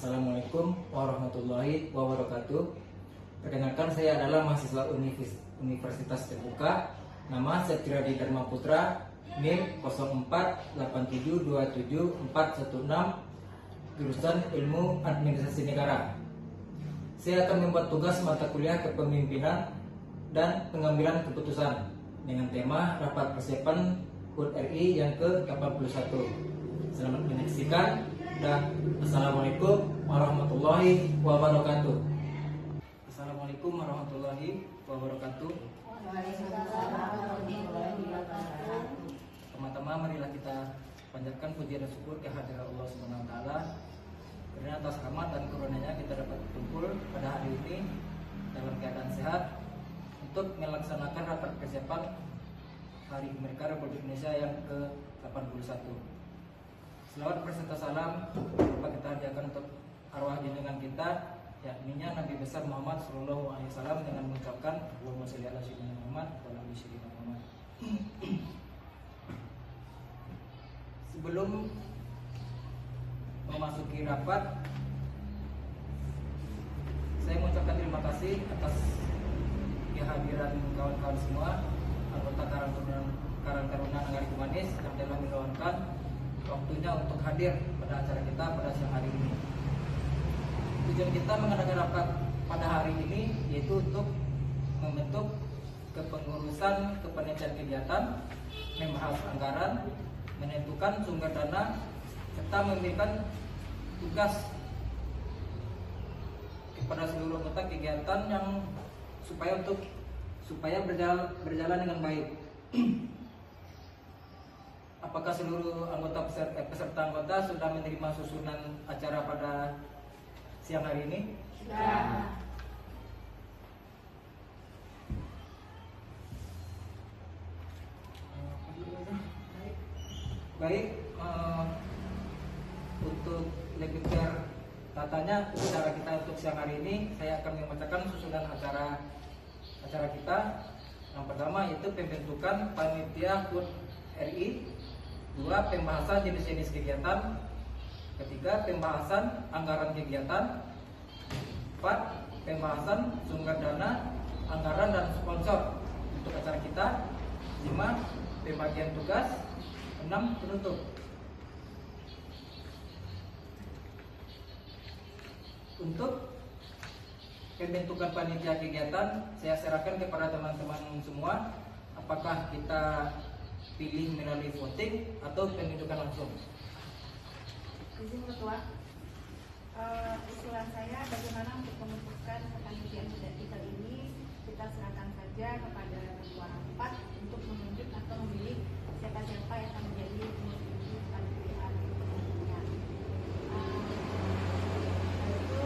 Assalamualaikum warahmatullahi wabarakatuh. Perkenalkan, saya adalah mahasiswa Universitas Terbuka. Nama Setiradi Dharma Putra, NIM 0487277416, jurusan Ilmu Administrasi Negara. Saya akan membuat tugas mata kuliah Kepemimpinan dan Pengambilan Keputusan dengan tema Rapat Persiapan HUT RI yang ke-81. Selamat menyaksikan dan Assalamualaikum warahmatullahi wabarakatuh. Assalamualaikum warahmatullahi wabarakatuh. Pertama-tama marilah kita panjatkan puji dan syukur kehadirat Allah Subhanahu wa taala. Karena atas rahmat dan karunia-Nya kita dapat berkumpul pada hari ini dalam keadaan sehat untuk melaksanakan rapat persiapan Hari Kemerdekaan Republik Indonesia yang ke-81. Selawat berserta salam dapat kita hadiahkan untuk arwah junjungan kita, yakninya Nabi besar Muhammad Sallallahu Alaihi Wasallam, dengan mengucapkan Allahumma sholli ala sayyidina Muhammad wa ala ali sayyidina Muhammad. Sebelum memasuki rapat, saya mengucapkan terima kasih atas kehadiran kawan-kawan semua, anggota Karang Taruna Nagari Kumanis yang telah meluangkan waktunya untuk hadir pada acara kita pada siang hari ini. Tujuan kita mengadakan rapat pada hari ini yaitu untuk membentuk kepengurusan kepanitiaan kegiatan, membahas anggaran, menentukan sumber dana, serta memberikan tugas kepada seluruh anggota kegiatan yang supaya berjalan dengan baik. Apakah seluruh peserta anggota sudah menerima susunan acara pada siang hari ini? Sudah. Baik, untuk lebih tatanya acara kita untuk siang hari ini, saya akan membacakan susunan acara kita. Yang pertama yaitu pembentukan panitia HUT RI, 2. Pembahasan jenis-jenis kegiatan, 3. Pembahasan anggaran kegiatan, 4. Pembahasan sumber dana, anggaran dan sponsor untuk acara kita, 5. Pembagian tugas, 6. Penutup. Untuk pembentukan panitia kegiatan, saya serahkan kepada teman-teman semua. Apakah kita pilih melalui voting atau pembentukan langsung? Izin Ketua, usulan saya bagaimana untuk pembentukan kepanitiaan kita ini, kita serahkan saja kepada ketua rapat untuk menunjuk atau memilih siapa-siapa yang akan menjadi pembentuk kepanitiaan kegiatan. Itu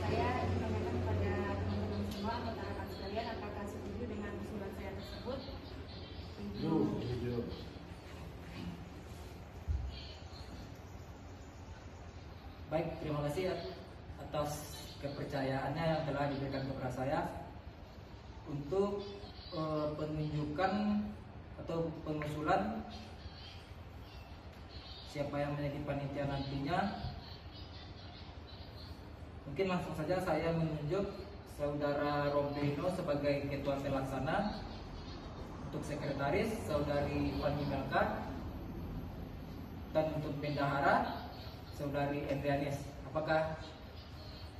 saya ingin menanyakan kepada teman-teman semua anggota rapat sekalian, apakah setuju dengan usulan saya tersebut? Baik, terima kasih atas kepercayaannya yang telah diberikan kepada saya untuk penunjukan atau pengusulan siapa yang menjadi panitia nantinya. Mungkin langsung saja saya menunjuk Saudara Rombino sebagai ketua pelaksana, untuk sekretaris Saudari Fani Melka, dan untuk bendahara Saudari Endrianis. Apakah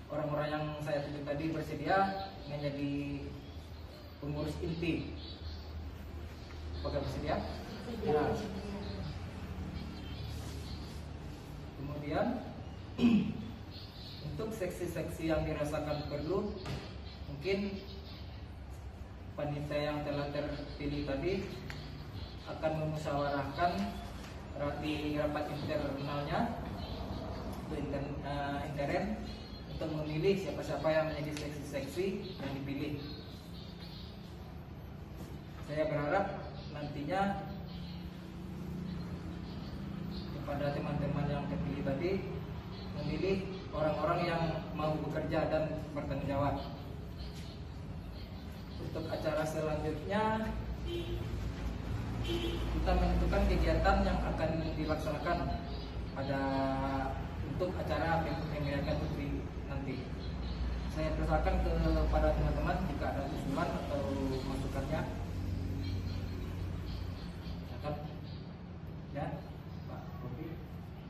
orang-orang yang saya tunjuk tadi bersedia menjadi pengurus inti? Apakah bersedia? Ya. Kemudian untuk seksi-seksi yang dirasakan perlu, mungkin panitia yang telah terpilih tadi akan memusyawarahkan di rapat internalnya intern untuk memilih siapa-siapa yang menjadi seksi-seksi yang dipilih. Saya berharap nantinya kepada teman-teman yang terpilih tadi memilih orang-orang yang mau bekerja dan bertanggung jawab. Untuk acara selanjutnya kita menentukan kegiatan yang akan dilaksanakan pada untuk acara pemilihan nanti. Saya persilakan kepada teman-teman jika ada usulan atau masukannya. Silakan. Ya, Pak Robi.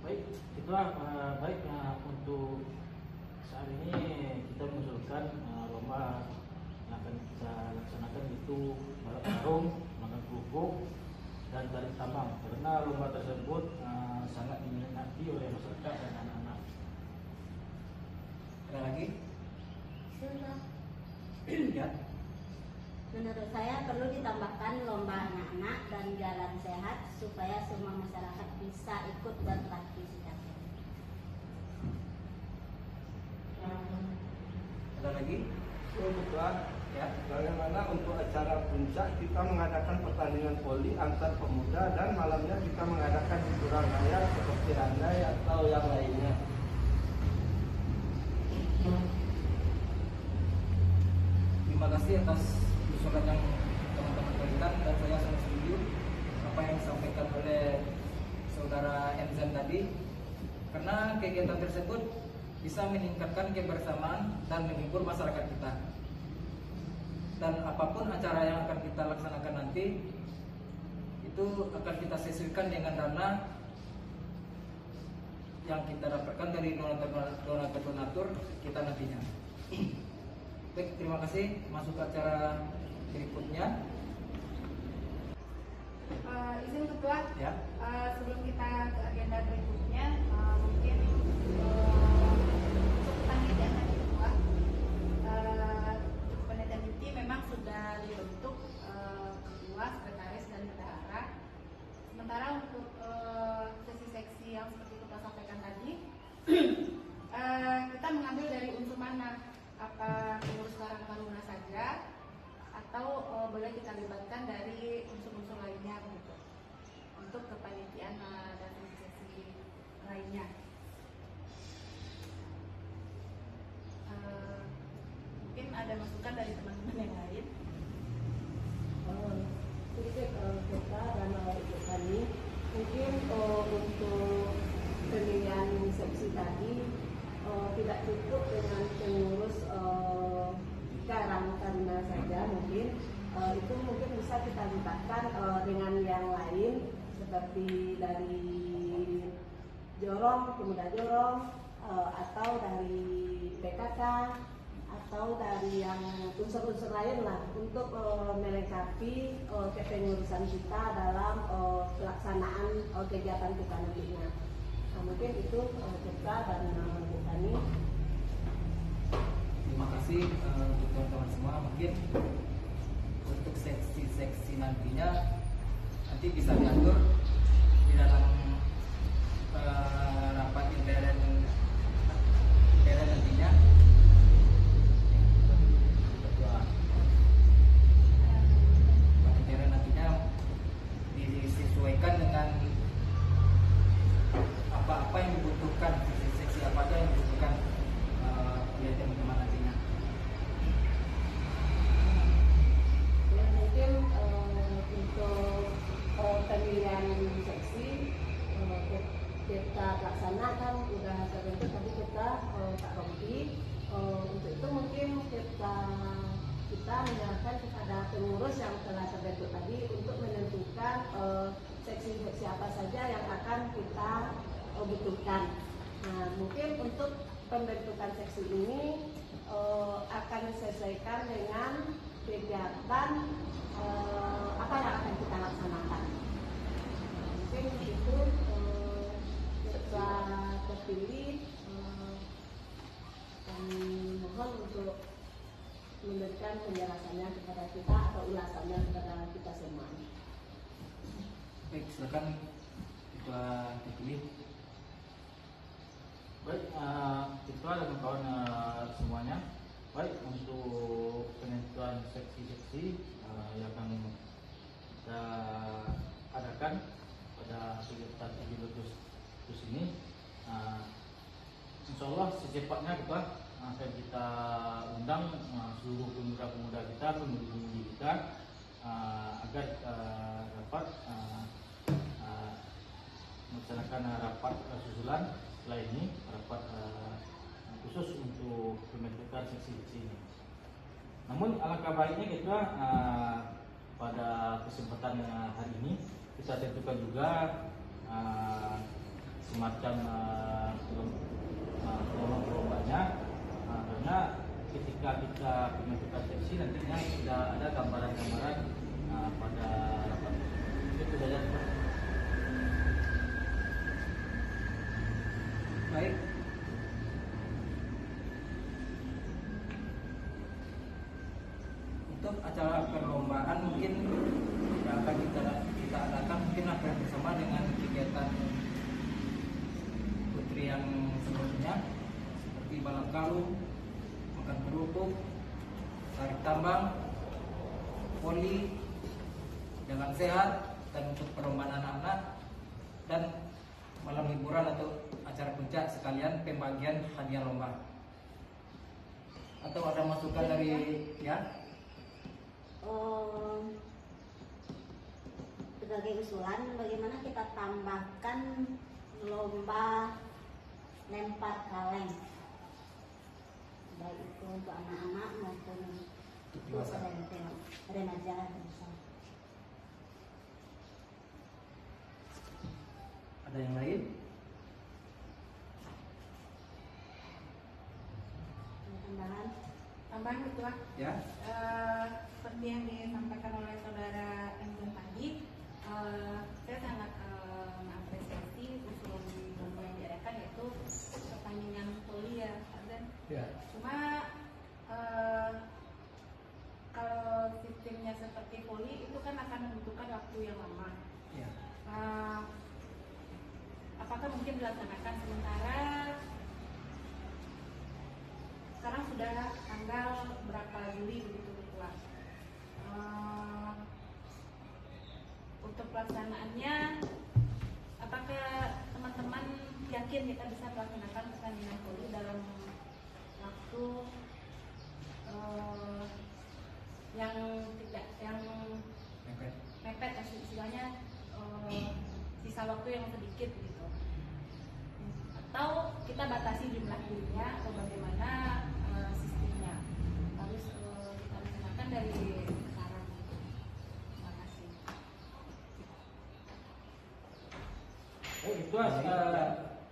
Baik, itulah baik untuk saat ini kita mengusulkan lomba yang akan kita laksanakan itu balap karung, makan kerupuk, dan tarik tambang, karena lomba tersebut sangat diminati oleh masyarakat dan anak-anak. Ada lagi? Sudah. Ya. Menurut saya perlu ditambahkan lomba anak-anak dan jalan sehat supaya semua masyarakat bisa ikut berpartisipasi. Ada lagi? Ketua, Ya. bagaimana untuk acara puncak kita mengadakan pertandingan voli antar pemuda dan malamnya kita mengadakan hiburan raya seperti andai atau yang lainnya. Terima kasih atas usulan yang teman-teman berikan dan saya sangat setuju apa yang disampaikan oleh saudara Enzan tadi, karena kegiatan tersebut bisa meningkatkan kebersamaan dan menghibur masyarakat kita. Dan apapun acara yang akan kita laksanakan nanti itu akan kita sesuaikan dengan dana yang kita dapatkan dari donatur kita nantinya. Baik, terima kasih. Masuk ke acara berikutnya. Izin Ketua, Ya. sebelum kita ke agenda berikutnya, mungkin untuk panitia tadi Ketua, panitia inti memang sudah dibentuk ketua, sekretaris dan bendahara. Sementara untuk seksi-seksi yang seperti kita sampaikan tadi, kita mengambil dari unsur mana? Apa pengurus Karang Taruna saja atau boleh kita libatkan dari unsur-unsur lainnya begitu untuk kepanitiaan dan sesi lainnya. Mungkin ada masukan dari teman-teman yang lain. Sedikit kita dan ibu kami mungkin untuk pemilihan seksi tadi tidak cukup dengan pengurus Karang Taruna saja, mungkin itu mungkin bisa kita libatkan dengan yang lain seperti dari Jorong, Pemuda Jorong, atau dari PKK atau dari yang unsur-unsur lain lah untuk melengkapi kepengurusan kita dalam pelaksanaan kegiatan kita nantinya. Nah, mungkin itu kita dan Bu Tani. Terima kasih untuk teman-teman semua. Mungkin untuk seksi-seksi nantinya nanti bisa diatur di dalam rapat intern nantinya. Rapat intern nantinya disesuaikan dengan apa-apa yang dibutuhkan, seksi apa aja yang dibutuhkan oleh teman-teman nantinya. Ya, mungkin untuk pemilihan seksi kita laksanakan udah terbentuk tadi kita Pak Rompi. Untuk itu mungkin kita menyerahkan kepada pengurus yang telah terbentuk tadi untuk menentukan seksi-seksi apa saja yang akan kita butuhkan. Nah, mungkin untuk pembentukan seksi ini akan disesuaikan dengan kegiatan apa yang akan kita laksanakan. Mungkin itu setelah terpilih kami mohon untuk memberikan penjelasannya kepada kita atau ulasannya kepada kita semua. Baik, silakan Ketua terpilih. Baik, itu ada kawan semuanya. Baik, untuk penentuan seksi-seksi yang akan kita adakan pada kegiatan 7 Agustus ini, insya Allah secepatnya akan kita undang seluruh pemuda-pemuda kita, pemudi-pemudi kita agar dapat melaksanakan rapat susulan setelah ini, rapat khusus untuk seksi-seksi ini. Namun alangkah baiknya kita pada kesempatan hari ini kita tentukan juga semacam perlombanya, karena ketika kita menentukan seksi nantinya sudah ada gambaran-gambaran pada rapat itu saja. Baik. Untuk acara perlombaan mungkin yang akan kita adakan mungkin akan bersama dengan kegiatan putri yang sebelumnya seperti balap karung, makan kerupuk, tarik tambang, voli, jalan sehat, dan untuk perlombaan anak-anak dan malam hiburan atau acara puncak sekalian pembagian hadiah lomba. Atau ada masukan dari ya? Sebagai usulan, bagaimana kita tambahkan lomba lempar kaleng, baik itu untuk anak-anak maupun untuk remaja dewasa. Ada yang lain? Tambahan Ketua. Ya. Seperti yang disampaikan oleh saudara Emden tadi, saya sangat mengapresiasi usulan lomba yang diadakan, yaitu pertandingan voli ya, dan cuma kalau sistemnya seperti voli itu kan akan membutuhkan waktu yang lama. Ya. Apakah mungkin dilaksanakan sementara sekarang sudah tanggal berapa Juli begitu Ketua? Untuk pelaksanaannya, apakah teman-teman yakin kita bisa melaksanakan pertandingan voli dalam waktu yang tidak mepet, istilahnya sisa waktu yang sedikit gitu? Atau kita batasi jumlah timnya atau bagaimana sistemnya? Harus kita laksanakan dari sekarang. Terima kasih.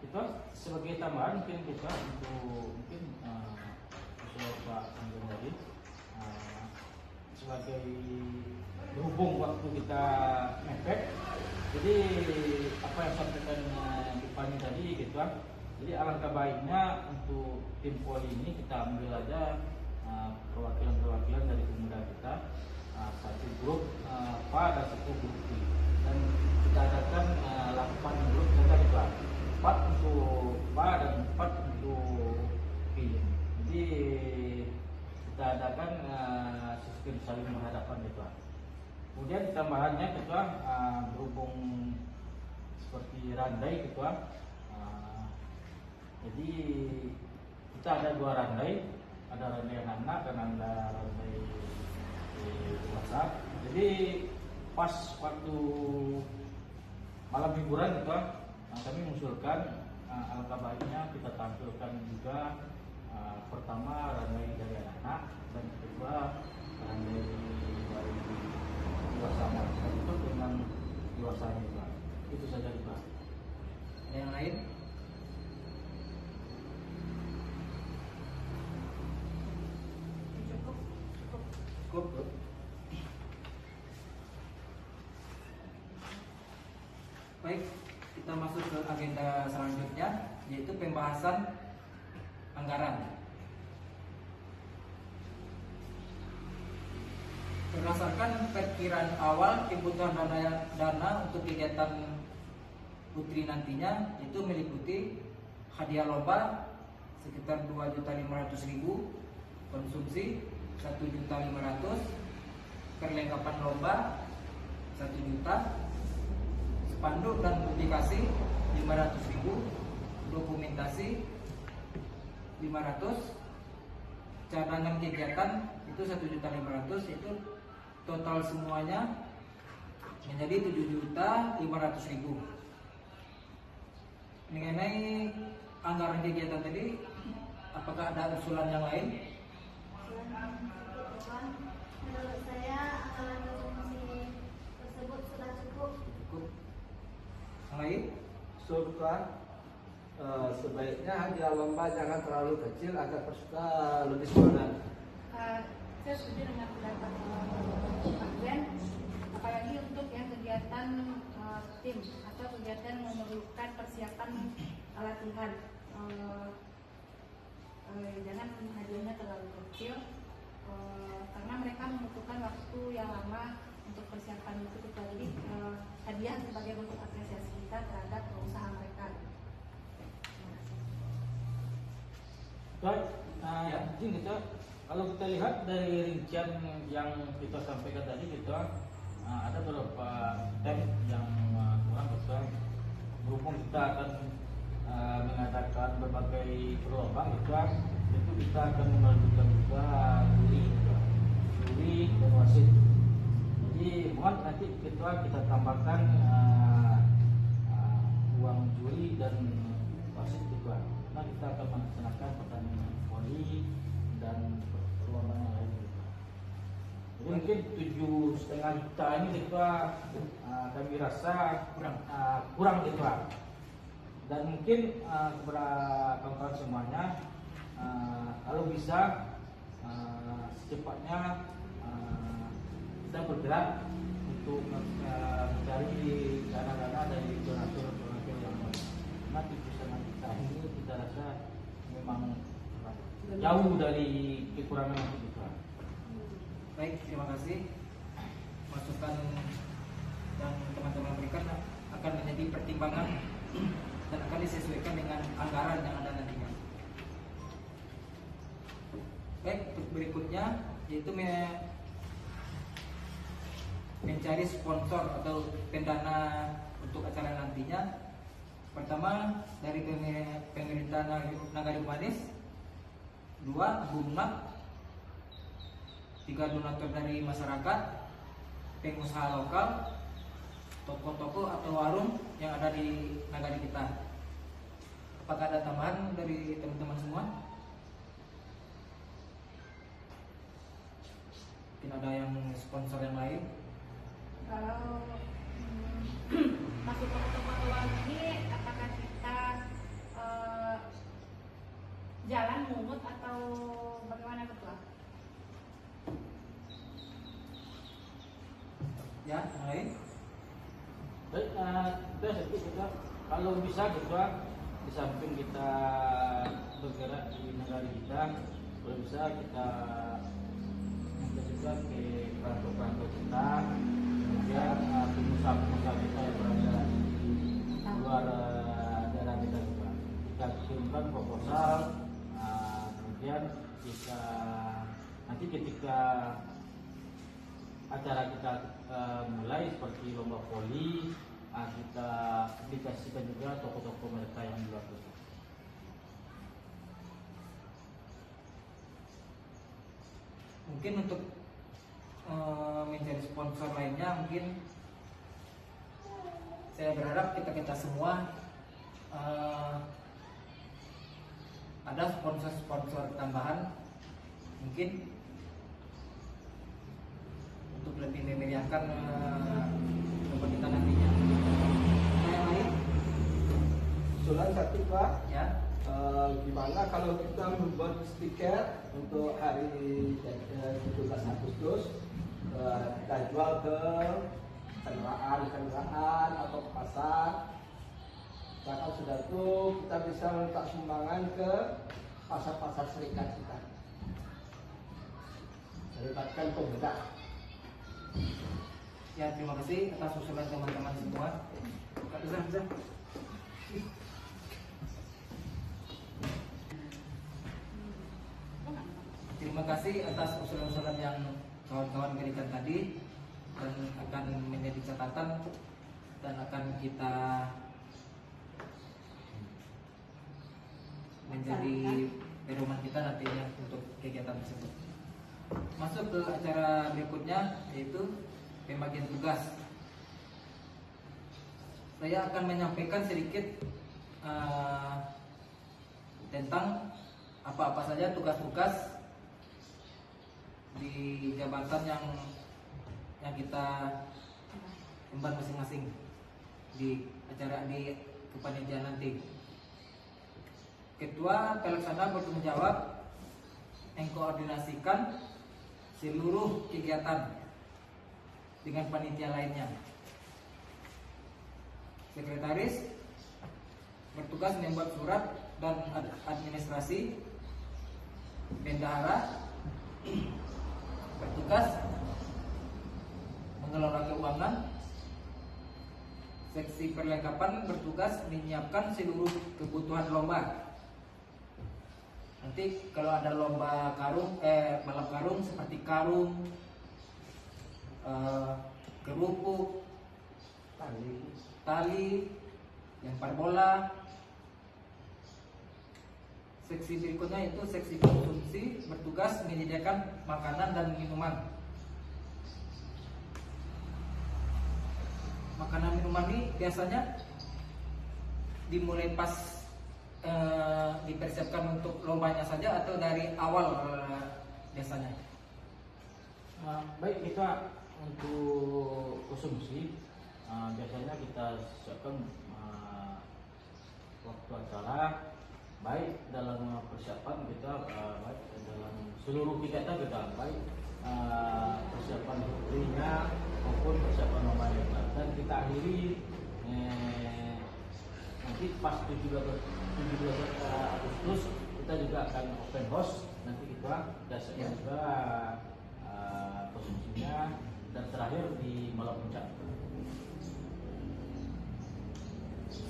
Itu sebagai tambahan mungkin kita untuk mungkin usul Pak Anggun tadi, sebagai berhubung waktu kita mepet, jadi apa yang sampaikan Pani tadi gitu kan. Jadi alangkah baiknya untuk tim voli ini kita ambil aja perwakilan-perwakilan dari pemuda kita, satu grup PA dan satu grup P, dan kita adakan 8 grup saja gitu kan. 4 untuk PA dan 4 untuk P. Jadi kita adakan sistem saling berhadapan gitu kan. Kemudian tambahannya kita berhubung seperti randai gitu kan. Jadi kita ada 2 randai, ada randai anak dan ada randai dewasa. Jadi pas waktu malam hiburan gitu, kami mengusulkan alangkah baiknya kita tampilkan juga pertama randai dari anak dan kedua randai dari dewasa, itu dengan dewasa juga. Itu saja juga. Ada yang lain? Cukup. Baik, kita masuk ke agenda selanjutnya, yaitu pembahasan anggaran. Berdasarkan perkiraan awal kebutuhan dana untuk kegiatan putri nantinya itu meliputi hadiah lomba sekitar 2.500.000, konsumsi 1.500.000, perlengkapan lomba 1 juta, spanduk dan publikasi 500.000, dokumentasi 500, cadangan kegiatan itu 1.500.000, itu total semuanya menjadi 7.500.000. Mengenai anggaran kegiatan tadi, apakah ada usulan yang lain? Menurut saya fungsi tersebut sudah cukup. Cukup. Yang lain? Surga sebaiknya hadiah lomba jangan terlalu kecil agar peserta lebih semangat. Saya setuju dengan pendapat Pak Ben, apalagi untuk yang kegiatan tim atau kegiatan yang memerlukan persiapan latihan. Jangan hadiahnya terlalu kecil karena mereka membutuhkan waktu yang lama untuk persiapan itu. Jadi hadiah sebagai bentuk apresiasi kita terhadap usaha mereka. Baik, izin kita kalau kita lihat dari rincian yang kita sampaikan tadi kita ada beberapa tem yang kurang besar. Berhubung kita akan mengadakan berbagai perlombaan itu kita akan melanjutkan juga juri dan wasit. Jadi mohon nanti kita tambahkan uang juri dan wasit juga. Nah kita akan melaksanakan pertandingan voli dan perlombaan yang lain juga. Jadi mungkin 7,5 juta ini kita kami rasa kurang gitu. Dan mungkin kepada kawan-kawan semuanya kalau bisa secepatnya kita bergerak untuk mencari dana-dana dari donatur-donatur yang lain. Karena 7,5 juta ini kita rasa memang jauh dari kekurangan yang kita. Baik, terima kasih. Masukan yang teman-teman berikan akan menjadi pertimbangan dan akan disesuaikan dengan anggaran yang ada nantinya. Baik, untuk berikutnya yaitu mencari sponsor atau pendana untuk acara nantinya. Pertama dari pemerintah Nagari Humanis, 2 BUMNAK, 3 donatur dari masyarakat, pengusaha lokal, toko-toko atau warung yang ada di negara kita. Apakah ada tambahan dari teman-teman semua? Mungkin ada yang sponsor yang lain? Kalau masuk ke toko warung ini, apakah kita jalan mungut atau bagaimana Ketua? Ya, yang lain? Baik, kita kalau bisa kita di samping kita bergerak di negara kita, kalau bisa kita juga ke perantau-perantau kita, kemudian pengusaha-pengusaha kita yang berada di luar daerah kita juga. Kita kirimkan proposal, kemudian kita nanti ketika acara kita mulai seperti lomba voli, kita aplikasikan juga toko-toko mereka yang di luar kota. Mungkin untuk mencari sponsor lainnya, mungkin saya berharap kita semua ada sponsor tambahan, mungkin untuk lebih memeriahkan lomba kita nantinya. Yang lain? Usulan satu Pak, Ya. gimana kalau kita membuat stiker untuk hari 17 Agustus, kita jual ke kendaraan atau ke pasar. Kalau sudah itu kita bisa minta sumbangan ke pasar-pasar serikat kita. Melibatkan pemuda. Ya, terima kasih atas usulan teman-teman semua. Bisa. Terima kasih atas usulan-usulan yang kawan-kawan berikan tadi, dan akan menjadi catatan dan akan kita menjadi pedoman kita nantinya untuk kegiatan tersebut. Masuk ke acara berikutnya, yaitu pembagian tugas. Saya akan menyampaikan sedikit tentang apa-apa saja tugas-tugas di jabatan yang kita emban masing-masing di acara di kepanitiaan nanti. Ketua pelaksana bertanggung jawab mengkoordinasikan seluruh kegiatan dengan panitia lainnya. Sekretaris bertugas membuat surat dan administrasi. Bendahara bertugas mengelola keuangan. Seksi perlengkapan bertugas menyiapkan seluruh kebutuhan lomba. Nanti kalau ada lomba karung, balap karung seperti karung, kerupuk, tali, lempar bola. Seksi berikutnya itu seksi konsumsi bertugas menyediakan makanan dan minuman. Makanan minuman ini biasanya dimulai pas dipersiapkan untuk lombanya saja atau dari awal biasanya? Baik, kita untuk konsumsi biasanya kita siapkan waktu acara, baik dalam persiapan kita, baik dalam seluruh kegiatan kita, baik persiapan putrinya maupun persiapan lombanya, dan kita akhiri nanti pas 17 Agustus kita juga akan open house. Nanti kita dasarnya juga konsumsinya, dan terakhir di malam puncak.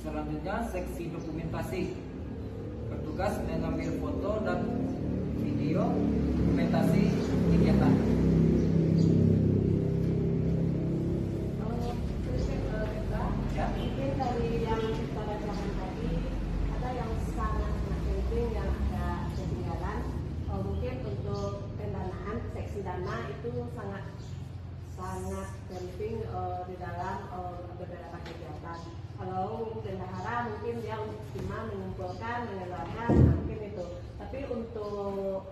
Selanjutnya seksi dokumentasi bertugas mengambil foto dan video dokumentasi kegiatan. Ya. Mungkin dari yang kita bacakan tadi ada yang sangat penting yang ada ketinggalan. Mungkin untuk pendanaan, seksi dana itu sangat penting di dalam beberapa kegiatan. Kalau bendahara mungkin dia cuma mengumpulkan, mengeluarkan, mungkin itu. Tapi untuk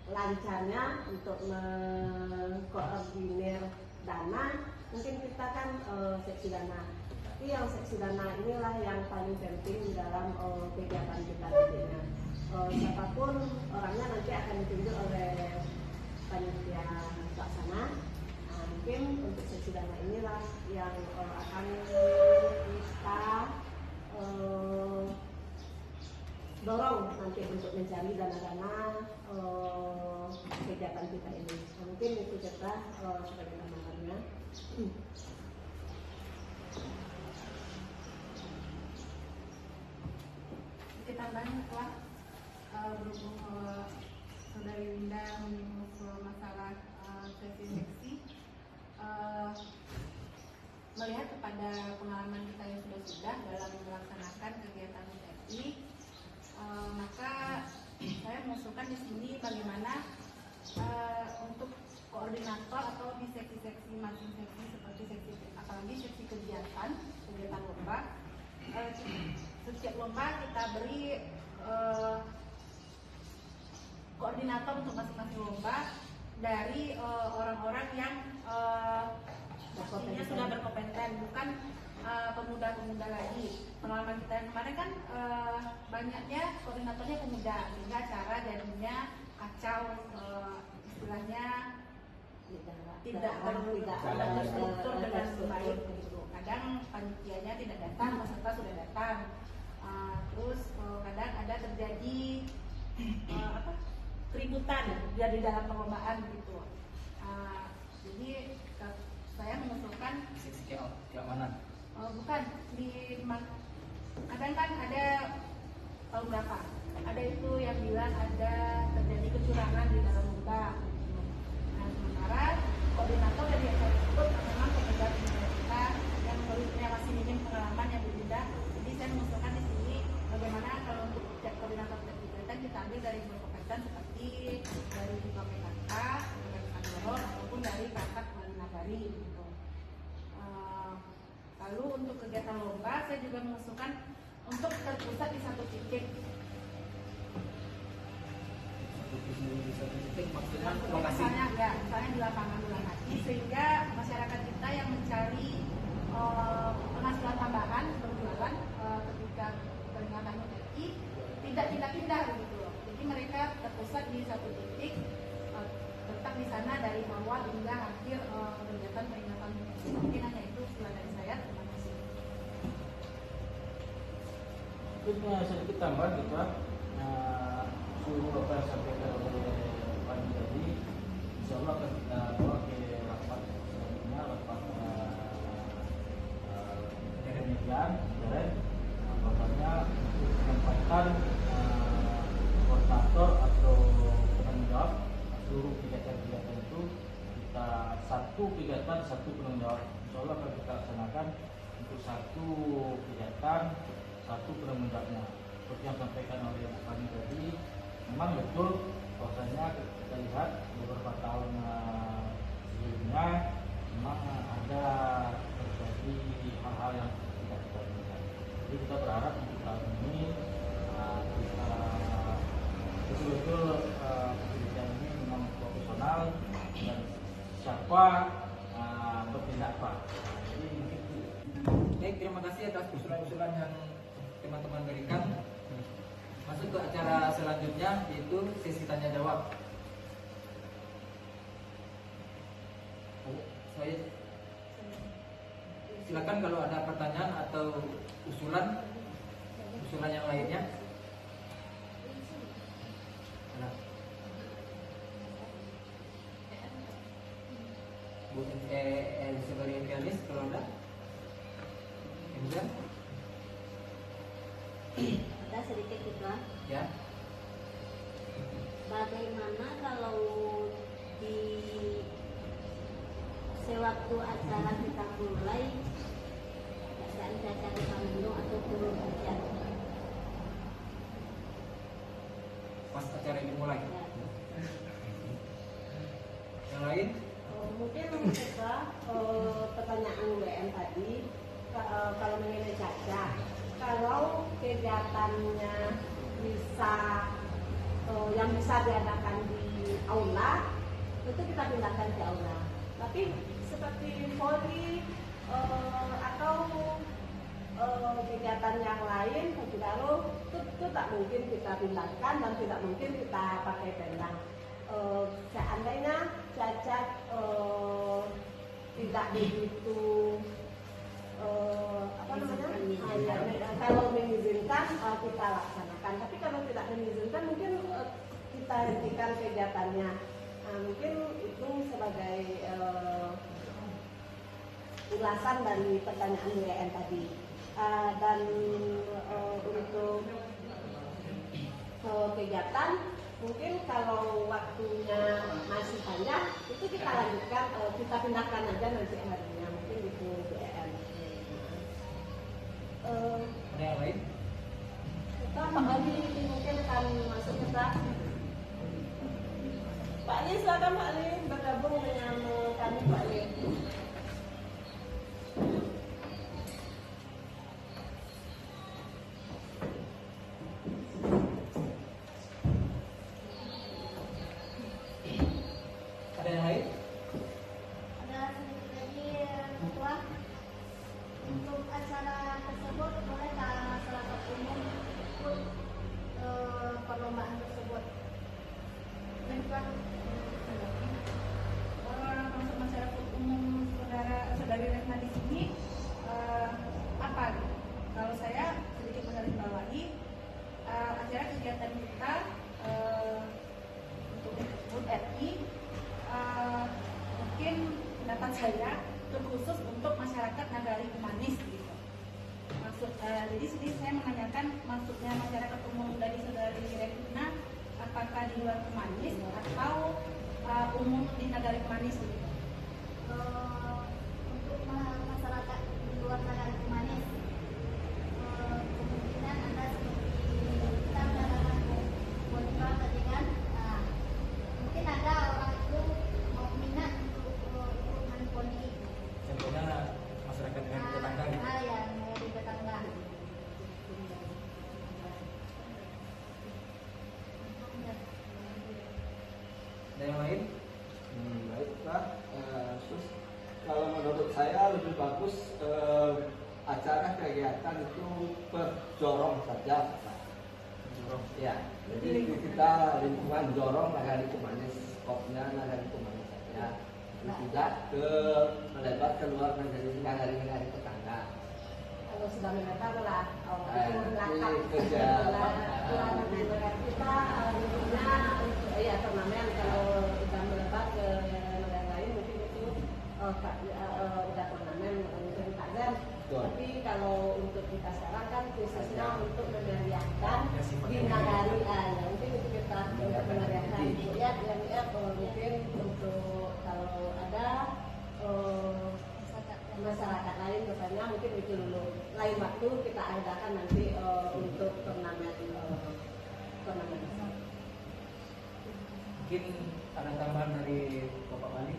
lancarnya, untuk mengkoordinir dana, mungkin kita kan seksi dana. Tapi yang seksi dana inilah yang paling penting di dalam kegiatan kita nantinya. Siapapun orangnya nanti akan ditunjuk oleh panitia pelaksana. Mungkin untuk seksi dana inilah yang akan kita dorong nanti untuk mencari dana-dana kegiatan kita ini. Mungkin itu kita sebagai tambahannya. Kita banyak lah berhubung Saudari Winda menyinggung masalah seksi-seksi. Melihat kepada pengalaman kita yang sudah dalam melaksanakan kegiatan seksi, maka saya mengusulkan di sini bagaimana untuk koordinator atau di seksi-seksi masing seksi seperti seksi, apalagi seksi kegiatan lomba. Setiap lomba kita beri koordinator untuk masing-masing lomba dari orang-orang yang pastinya sudah berkompeten, bukan pemuda-pemuda lagi. Pengalaman kita yang kemarin kan banyaknya koordinatornya pemuda, sehingga cara jadinya kacau, istilahnya tidak terstruktur dengan baik. Kadang panitianya tidak datang, peserta sudah datang. Terus kadang ada terjadi keributan di dalam perlombaan gitu. Jadi saya mengusulkan Seksi keamanan. bukan kadang kan ada tahun berapa ada itu yang bilang ada terjadi kecurangan di dalam lomba. Nah, sementara koordinator dari yang saya sebut memang pekerja kita yang masih minim pengalaman yang berbeda. Jadi saya mengusulkan di sini bagaimana kalau untuk koordinator kegiatan kita ambil dari berkompeten seperti dari PKK, dari Kandoro ataupun dari Kakak Nagari gitu. Lalu untuk kegiatan lomba saya juga mengusulkan untuk terpusat di satu titik. Di satu titik maksudnya lokasi. misalnya di lapangan bulan hati, sehingga masyarakat kita yang mencari penghasilan tambahan berjualan ketika peringatan HUT tidak pindah-pindah begitu loh. Jadi mereka terpusat di satu titik, tetap di sana dari awal hingga akhir kegiatan peringatan HUT. Mungkin hanya itu setelah dari saya. Terima kasih. Mungkin sedikit tambahan gitu Pak. Seluruh apa yang disampaikan oleh Pak tadi, insya Allah akan kita bawa ke rapat selanjutnya, rapat penelitian, bapaknya untuk menempatkan koordinator atau penanggung jawab seluruh kegiatan-kegiatan itu. Kita satu kegiatan satu penanggung jawab, insya Allah akan kita laksanakan untuk satu kegiatan satu penanggung jawabnya. Seperti yang disampaikan oleh Pak Pani tadi, memang betul bahwasanya kita lihat beberapa tahun sebelumnya memang ada terjadi hal-hal yang tidak kita inginkan. Jadi kita berharap untuk tahun ini kita betul-betul kegiatan ini memang profesional dan siapa bertindak apa. Jadi mungkin itu. Baik, terima kasih atas usulan-usulan yang teman-teman berikan. Masuk ke acara selanjutnya, yaitu sesi tanya jawab. Saya silakan kalau ada pertanyaan atau usulan yang lainnya. Bu sebagai pianis kalau ada. Kemudian Ada sedikit gitu lah. ya. Bagaimana kalau di sewaktu acara kita mulai keadaan caca di mendung atau turun hujan? Pas acara dimulai. Ya. Yang lain? Mungkin kita pertanyaan WM tadi kalau mengenai caca, kalau kegiatannya bisa yang bisa diadakan di aula, itu kita pindahkan ke aula. Tapi seperti voli atau kegiatan yang lain, itu tak mungkin kita pindahkan dan tidak mungkin kita pakai tenda. Seandainya cacat tidak begitu kalau mengizinkan kita laksanakan, tapi kalau tidak mengizinkan mungkin kita hentikan kegiatannya. Mungkin itu sebagai ulasan dari pertanyaan WN tadi. Dan untuk kegiatan mungkin kalau waktunya masih panjang itu kita lanjutkan, kita pindahkan aja nanti harinya, mungkin itu WN. Ada yang lain? Kita Pak Ali mungkin akan masuk kita. Pak Ali, silakan Pak Ali bergabung dengan kami Pak Ali. Ada yang lain? Ada sedikit lagi Ketua. Untuk acara tersebut boleh masyarakat umum ikut perlombaan tersebut? Untuk masyarakat umum saudari Retna di sini apa? Kalau saya sedikit menggarisbawahi acara kegiatan kita untuk HUT RI mungkin pendapat saya terkhusus untuk masyarakat Nagari Kemanis gitu. Jadi sini saya menanyakan maksudnya masyarakat umum dari saudari Retna apakah di luar Kemanis atau umum di Nagari Kemanis gitu. Untuk masyarakat di luar Nagari Kemanis, kemungkinan ada seperti kita mengadakan boneka tadi kan, mungkin ada orang itu mau minat untuk ikut manconi. Contohnya masyarakat dengan tetangga gitu. Yang dari tetangga. Ada yang lain? bagus acara kegiatan itu berjorong saja Pak. Ya, jadi kita lingkungan jorong Nagari Kumanis, skopnya Nagari Kumanis saja. Tidak ke melebar keluar menjadi nagari-nagari tetangga. Kalau sudah melebar lah, Nah, itu nanti belakang kerja kita lingkupnya ya turnamen. Kalau sudah melebar ke negara lain mungkin itu udah turnamen mungkin takzam. Tapi kalau untuk kita sekarang kan khususnya untuk memeriahkan di nagari, ya mungkin itu kita untuk memeriahkan. Ya, mungkin untuk kalau ada masyarakat lain misalnya mungkin itu dulu. Lain waktu kita adakan nanti untuk turnamen. Mungkin ada tambahan dari Bapak Wali.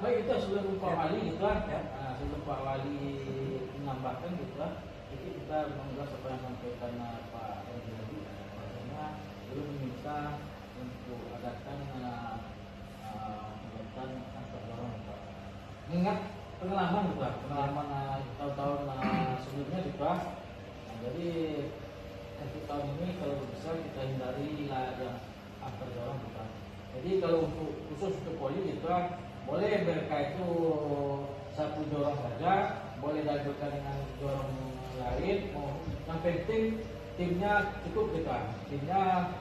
Baik, itu sebelum Pak Wali gitu kan ya. Sebelum Pak Wali menambahkan gitu kan. Jadi kita mengulas apa yang sampaikan Pak Edi tadi. Bahwasanya belum meminta untuk adakan kegiatan antar dorong Pak. Mengingat pengalaman gitu kan, pengalaman tahun-tahun sebelumnya gitu kan. Jadi untuk tahun ini kalau bisa kita hindari lah yang antar dorong gitu kan. Jadi kalau untuk khusus untuk poli gitu kan, boleh mereka itu satu dorong saja, boleh diajukan dengan dorong lain. Yang penting timnya cukup gitu kan. Timnya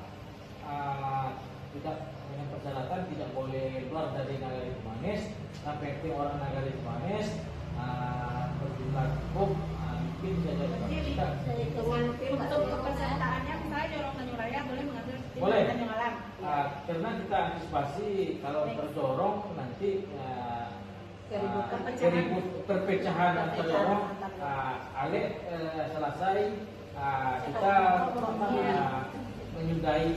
tidak dengan persyaratan tidak boleh keluar dari Nagari Kumanis. Yang penting orang Nagari Kumanis berjumlah cukup, mungkin bisa jadi kita. Untuk kepesertaannya misalnya Jorong Tanjung Raya boleh mengambil tim Boleh. Tanjung Alam. Karena kita antisipasi kalau terjorong nanti Keributan. perpecahan antar dorong. Ale selesai kita menyudahi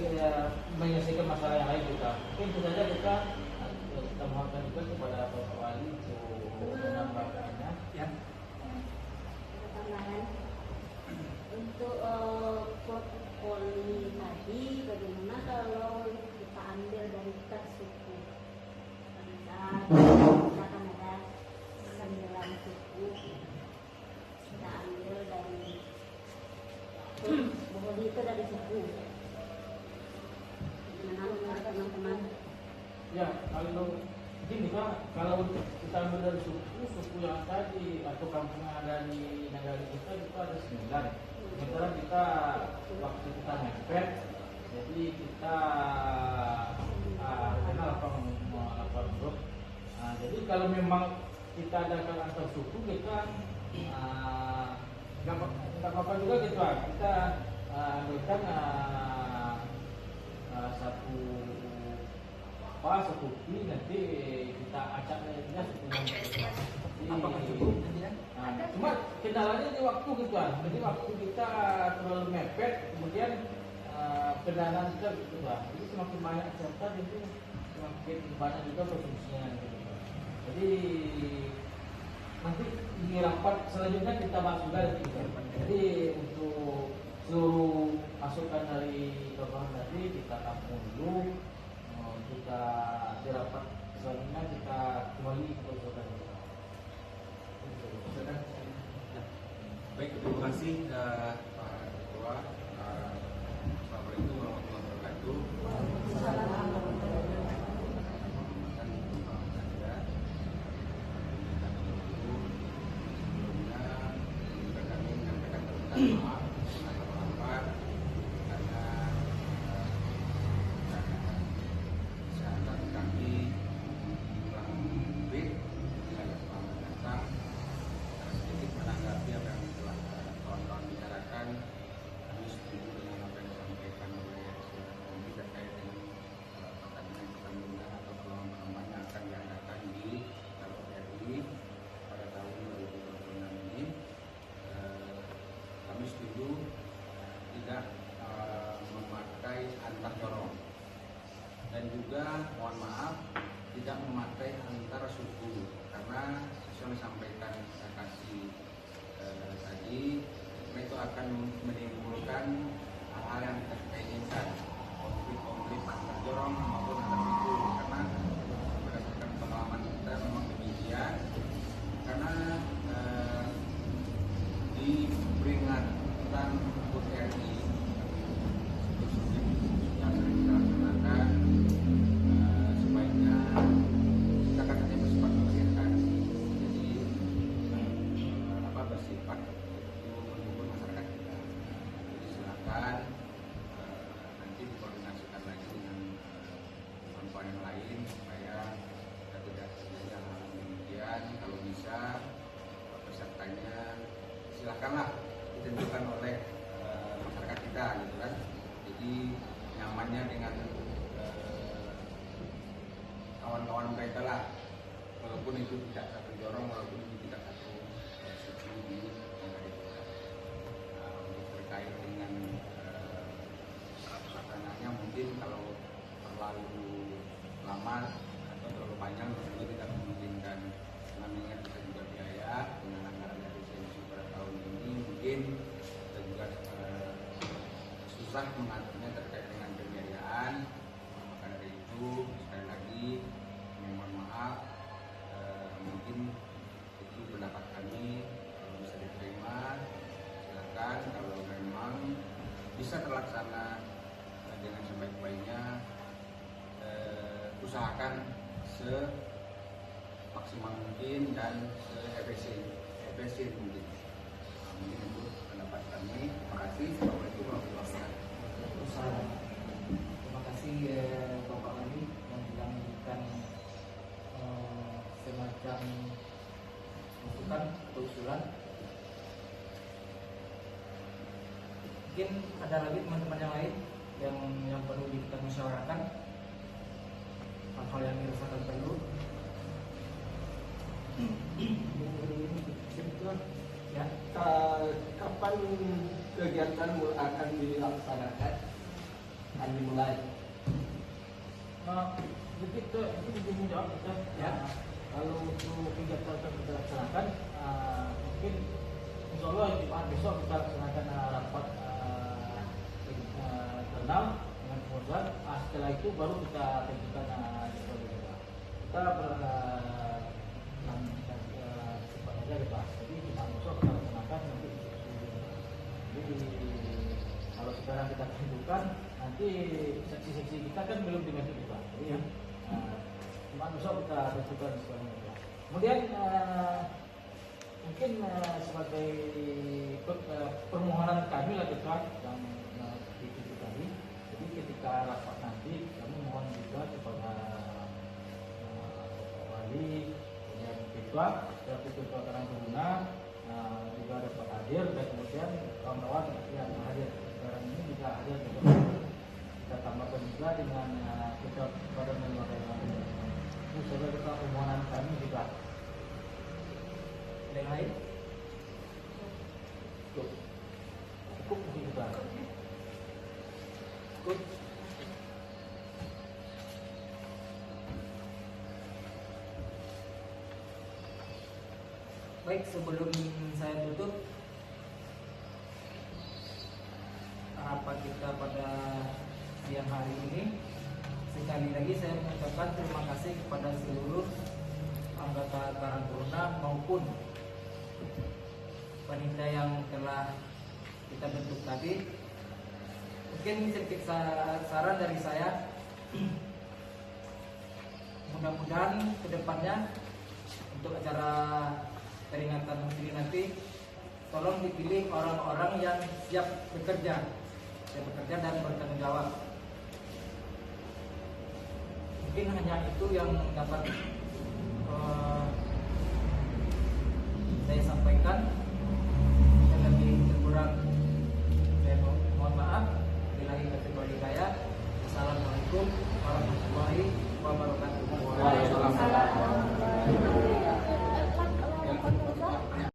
menyelesaikan masalah yang lain kita. Mungkin itu saja kita mohonkan juga kepada Bapak Wali untuk menambahkannya. Ya. Tambahan untuk poli tadi, bagaimana kalau kita ambil dari per suku? Kita kan ada 9 suku, kita ambil dari Boholi itu dari suku. Gimana menurut teman-teman? Ya, kalau gini Pak, kalau kita ambil dari suku yang tadi atau kampung yang ada di negara kita itu ada 9. Sementara kita waktu kita mepet, jadi kita kenal apa grup. Jadi kalau memang kita adakan antar suku kita nggak apa-apa juga gitu kan. Kita ambilkan satu pi nanti kita acak aja sukunya. Apakah cukup nanti ya? Cuma kendalanya di waktu gitu kan. Jadi waktu kita terlalu mepet, kemudian pendanaan kita gitu kan. Jadi semakin banyak peserta itu semakin banyak juga konsumsinya gitu. Jadi nanti di rapat selanjutnya kita bahas juga gitu. Jadi untuk seluruh masukan dari Bapak tadi kita tampung dulu. Kita di rapat selanjutnya kita kembali ke saudara. Baik, terima kasih Pak Ketua. Assalamualaikum warahmatullahi wabarakatuh. Sebelumnya kami menyampaikan permintaan maaf karena kesehatan kami kurang baik pada selamat datang. Sedikit menanggapi apa yang telah kawan-kawan bicarakan, kami setuju dengan apa yang disampaikan oleh Komisi terkait dengan pertandingan atau peluang yang akan diadakan di RRI pada tahun 2026 ini. Kami setuju tidak memakai antar dorong dan juga mohon maaf tidak memakai antar suku karena yang disampaikan kasih tadi itu akan menimbulkan hal-hal yang kita inginkan, konflik-konflik antar dorong maupun antar suku, karena berdasarkan pengalaman kita memang demikian. Karena misalnya dengan kawan-kawan mereka lah, walaupun itu tidak satu jorong, walaupun itu tidak satu seksi di negara itu. Untuk terkait dengan pelaksananya mungkin kalau terlalu lama atau terlalu panjang tentu tidak memungkinkan, namanya kita juga biaya dengan anggaran dari CMC pada tahun ini mungkin kita juga susah mengaturnya terkait dengan pembiayaan. Maka dari itu sekali lagi mohon maaf, mungkin itu pendapat kami, kalau bisa diterima silakan, kalau memang bisa terlaksana dengan sebaik-baiknya, usahakan semaksimal mungkin dan se-efisien mungkin. Mungkin itu pendapat kami. Terima kasih. Assalamualaikum warahmatullahi wabarakatuh. Terima kasih Bapak Wali yang telah memberikan semacam masukan atau usulan. Mungkin ada lagi teman-teman yang lain yang perlu kita musyawarahkan, hal-hal yang dirasakan perlu. Ya, Kapan kegiatan akan dilaksanakan? Akan dimulai? Begitu, itu bisa jawab kita. Ya. Kalau untuk kegiatan yang kita laksanakan, mungkin insya Allah besok kita laksanakan rapat internal dengan pengurus. Setelah itu baru kita tentukan jadwal kita. Kita cepat aja kita. Jadi kita besok kita laksanakan nanti. Jadi kalau sekarang kita tentukan, nanti seksi-seksi kita kan belum dibentuk juga. Jadi ya, cuma besok kita tentukan semuanya. Kemudian mungkin sebagai permohonan kami lah dekat yang itu tadi. Jadi ketika rapat nanti kami mohon juga kepada Wali dan ketua Karang Taruna juga dapat hadir, dan kemudian kawan-kawan yang hadir sekarang ini juga hadir. Kita tambahkan juga dengan ketua Badan Lembaga itu sebagai permohonan kami juga. Ada yang lain? Cukup mungkin juga. Good. Baik, sebelum saya tutup rapat kita pada siang hari ini, sekali lagi saya mengucapkan terima kasih kepada seluruh anggota Karang Taruna maupun panitia yang telah kita bentuk tadi. Mungkin sedikit saran dari saya, mudah-mudahan kedepannya untuk acara peringatan ini nanti tolong dipilih orang-orang yang siap bekerja dan bertanggung jawab. Mungkin hanya itu yang dapat saya sampaikan. Dan lebih kurang saya mohon maaf. Billahi taufiq wal hidayah. Assalamualaikum warahmatullahi wabarakatuh.